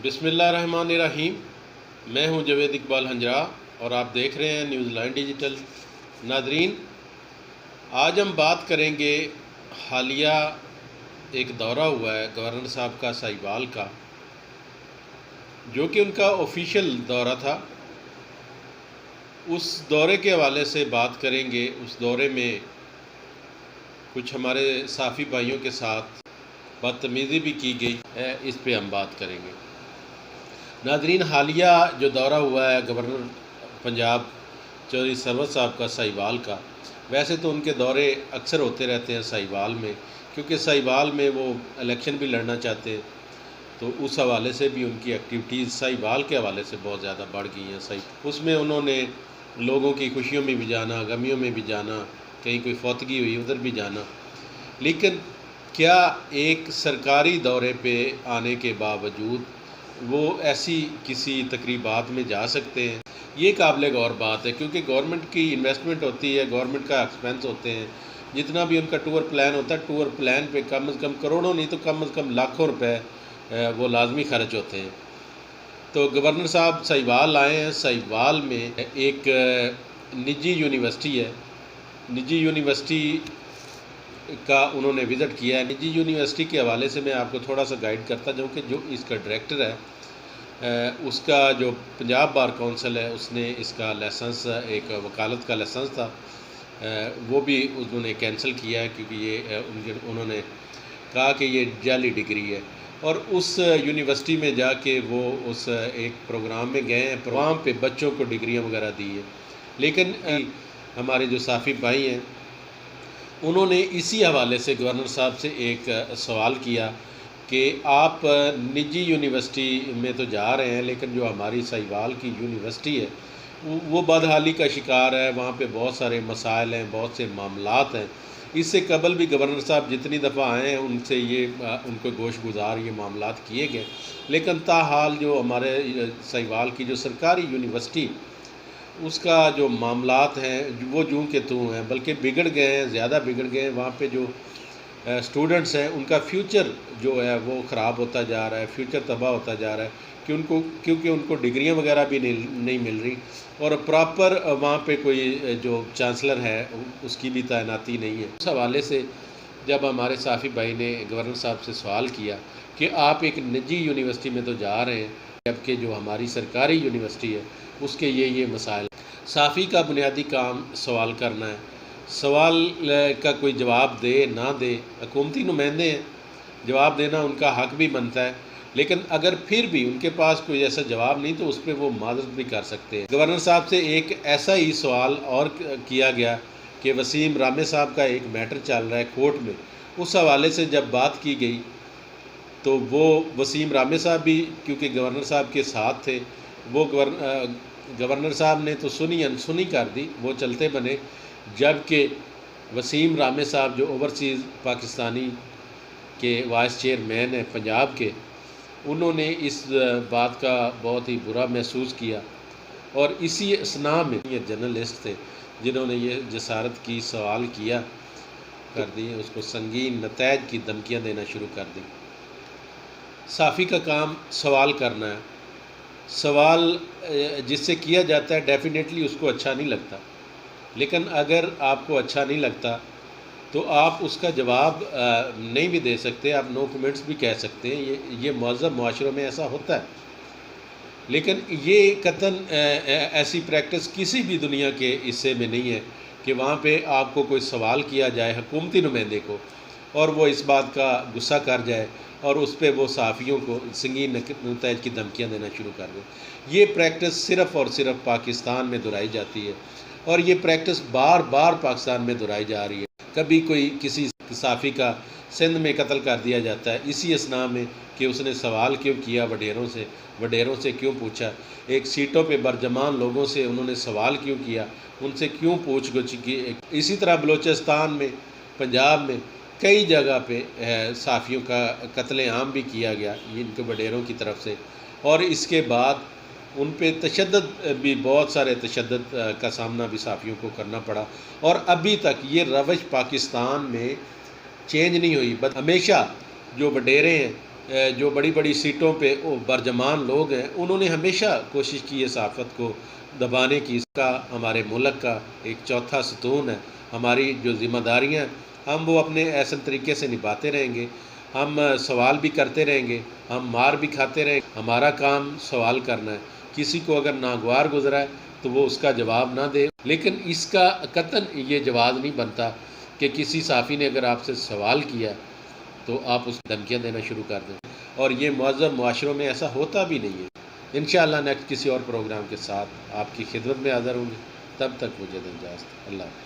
بسم اللہ الرحمن الرحیم۔ میں ہوں جوید اقبال ہنجرا اور آپ دیکھ رہے ہیں نیوز لائن ڈیجیٹل۔ ناظرین، آج ہم بات کریں گے حالیہ ایک دورہ ہوا ہے گورنر صاحب کا سہیوال کا، جو کہ ان کا آفیشیل دورہ تھا۔ اس دورے کے حوالے سے بات کریں گے۔ اس دورے میں کچھ ہمارے صحافی بھائیوں کے ساتھ بدتمیزی بھی کی گئی ہے، اس پہ ہم بات کریں گے۔ ناظرین، حالیہ جو دورہ ہوا ہے گورنر پنجاب چودھری سرور صاحب کا سہیوال کا، ویسے تو ان کے دورے اکثر ہوتے رہتے ہیں سہیوال میں، کیونکہ سہیوال میں وہ الیکشن بھی لڑنا چاہتے ہیں، تو اس حوالے سے بھی ان کی ایکٹیویٹیز سہیوال کے حوالے سے بہت زیادہ بڑھ گئی ہیں۔ اس میں انہوں نے لوگوں کی خوشیوں میں بھی جانا، غمیوں میں بھی جانا، کہیں کوئی فوتگی ہوئی ادھر بھی جانا، لیکن کیا ایک سرکاری دورے پہ آنے کے باوجود وہ ایسی کسی تقریبات میں جا سکتے ہیں؟ یہ قابل غور بات ہے، کیونکہ گورنمنٹ کی انویسٹمنٹ ہوتی ہے، گورنمنٹ کا ایکسپینس ہوتے ہیں، جتنا بھی ان کا ٹور پلان ہوتا ہے، ٹور پلان پہ کم از کم کروڑوں نہیں تو کم از کم لاکھوں روپے وہ لازمی خرچ ہوتے ہیں۔ تو گورنر صاحب سہیوال آئے ہیں۔ سہیوال میں ایک نجی یونیورسٹی ہے، نجی یونیورسٹی کا انہوں نے وزٹ کیا ہے۔ نجی یونیورسٹی کے حوالے سے میں آپ کو تھوڑا سا گائیڈ کرتا جاؤں کہ جو اس کا ڈائریکٹر ہے، اس کا جو پنجاب بار کونسل ہے، اس نے اس کا لائسنس، ایک وکالت کا لائسنس تھا، وہ بھی انہوں نے کینسل کیا ہے، کیونکہ یہ انہوں نے کہا کہ یہ جعلی ڈگری ہے۔ اور اس یونیورسٹی میں جا کے وہ اس ایک پروگرام میں گئے ہیں، پروگرام پہ بچوں کو ڈگریاں وغیرہ دی ہیں، لیکن ہمارے جو صحافی بھائی ہیں انہوں نے اسی حوالے سے گورنر صاحب سے ایک سوال کیا کہ آپ نجی یونیورسٹی میں تو جا رہے ہیں، لیکن جو ہماری سہیوال کی یونیورسٹی ہے وہ بدحالی کا شکار ہے، وہاں پہ بہت سارے مسائل ہیں، بہت سے معاملات ہیں۔ اس سے قبل بھی گورنر صاحب جتنی دفعہ آئے ہیں ان سے ان کو گوش گزار یہ معاملات کیے گئے، لیکن تاحال جو ہمارے سہیوال کی جو سرکاری یونیورسٹی، اس کا جو معاملات ہیں وہ جوں کے توں ہیں، بلکہ بگڑ گئے ہیں، زیادہ بگڑ گئے ہیں۔ وہاں پہ جو اسٹوڈنٹس ہیں ان کا فیوچر جو ہے وہ خراب ہوتا جا رہا ہے، فیوچر تباہ ہوتا جا رہا ہے، کیونکہ ان کو ڈگریاں وغیرہ بھی نہیں مل رہی، اور پراپر وہاں پہ کوئی جو چانسلر ہے اس کی بھی تعیناتی نہیں ہے۔ اس حوالے سے جب ہمارے صحافی بھائی نے گورنر صاحب سے سوال کیا کہ آپ ایک نجی یونیورسٹی میں تو جا رہے ہیں، جبکہ جو ہماری سرکاری یونیورسٹی ہے اس کے یہ مسائل، صحافی کا بنیادی کام سوال کرنا ہے، سوال کا کوئی جواب دے نہ دے، حکومتی نمائندے ہیں، جواب دینا ان کا حق بھی بنتا ہے، لیکن اگر پھر بھی ان کے پاس کوئی ایسا جواب نہیں تو اس پہ وہ معذرت بھی کر سکتے ہیں۔ گورنر صاحب سے ایک ایسا ہی سوال اور کیا گیا کہ وسیم رامے صاحب کا ایک میٹر چل رہا ہے کورٹ میں، اس حوالے سے جب بات کی گئی تو وہ وسیم رامے صاحب بھی کیونکہ گورنر صاحب کے ساتھ تھے، وہ گورنر صاحب نے تو سنی انسنی کر دی، وہ چلتے بنے، جبکہ وسیم رامے صاحب جو اوورسیز پاکستانی کے وائس چیئرمین ہیں پنجاب کے، انہوں نے اس بات کا بہت ہی برا محسوس کیا، اور اسی اثناء میں یہ جرنلسٹ تھے جنہوں نے یہ جسارت کی سوال کیا کر دی، اس کو سنگین نتائج کی دھمکیاں دینا شروع کر دی۔ صحافی کا کام سوال کرنا ہے، سوال جس سے کیا جاتا ہے ڈیفینیٹلی اس کو اچھا نہیں لگتا، لیکن اگر آپ کو اچھا نہیں لگتا تو آپ اس کا جواب نہیں بھی دے سکتے، آپ نو کمنٹس بھی کہہ سکتے ہیں، یہ مہذب معاشروں میں ایسا ہوتا ہے، لیکن یہ قطعاً ایسی پریکٹس کسی بھی دنیا کے حصے میں نہیں ہے کہ وہاں پہ آپ کو کوئی سوال کیا جائے حکومتی نمائندے کو اور وہ اس بات کا غصہ کر جائے اور اس پہ وہ صحافیوں کو سنگین نتائج کی دھمکیاں دینا شروع کر دیں۔ یہ پریکٹس صرف اور صرف پاکستان میں دہرائی جاتی ہے، اور یہ پریکٹس بار بار پاکستان میں دہرائی جا رہی ہے۔ کبھی کوئی کسی صحافی کا سندھ میں قتل کر دیا جاتا ہے اسی اثناء میں کہ اس نے سوال کیوں کیا، وڈیروں سے کیوں پوچھا، ایک سیٹوں پہ برجمان لوگوں سے انہوں نے سوال کیوں کیا، ان سے کیوں پوچھ گچھ کی۔ اسی طرح بلوچستان میں، پنجاب میں کئی جگہ پہ صحافیوں کا قتل عام بھی کیا گیا ان کے وڈیروں کی طرف سے، اور اس کے بعد ان پہ تشدد بھی، بہت سارے تشدد کا سامنا بھی صحافیوں کو کرنا پڑا، اور ابھی تک یہ روش پاکستان میں چینج نہیں ہوئی۔ ہمیشہ جو وڈیرے ہیں جو بڑی بڑی سیٹوں پہ برجمان لوگ ہیں، انہوں نے ہمیشہ کوشش کی ہے صحافت کو دبانے کی۔ اس کا ہمارے ملک کا ایک چوتھا ستون ہے۔ ہماری جو ذمہ داریاں ہم وہ اپنے احسن طریقے سے نبھاتے رہیں گے، ہم سوال بھی کرتے رہیں گے، ہم مار بھی کھاتے رہیں گے۔ ہمارا کام سوال کرنا ہے۔ کسی کو اگر ناگوار گزرا ہے تو وہ اس کا جواب نہ دے، لیکن اس کا قطعاً یہ جواز نہیں بنتا کہ کسی صحافی نے اگر آپ سے سوال کیا تو آپ اس کو دھمکیاں دینا شروع کر دیں، اور یہ مہذب معاشروں میں ایسا ہوتا بھی نہیں ہے۔ انشاءاللہ نیکسٹ کسی اور پروگرام کے ساتھ آپ کی خدمت میں حاضر ہوں گے۔ تب تک مجھے اجازت۔ اللہ حافظ۔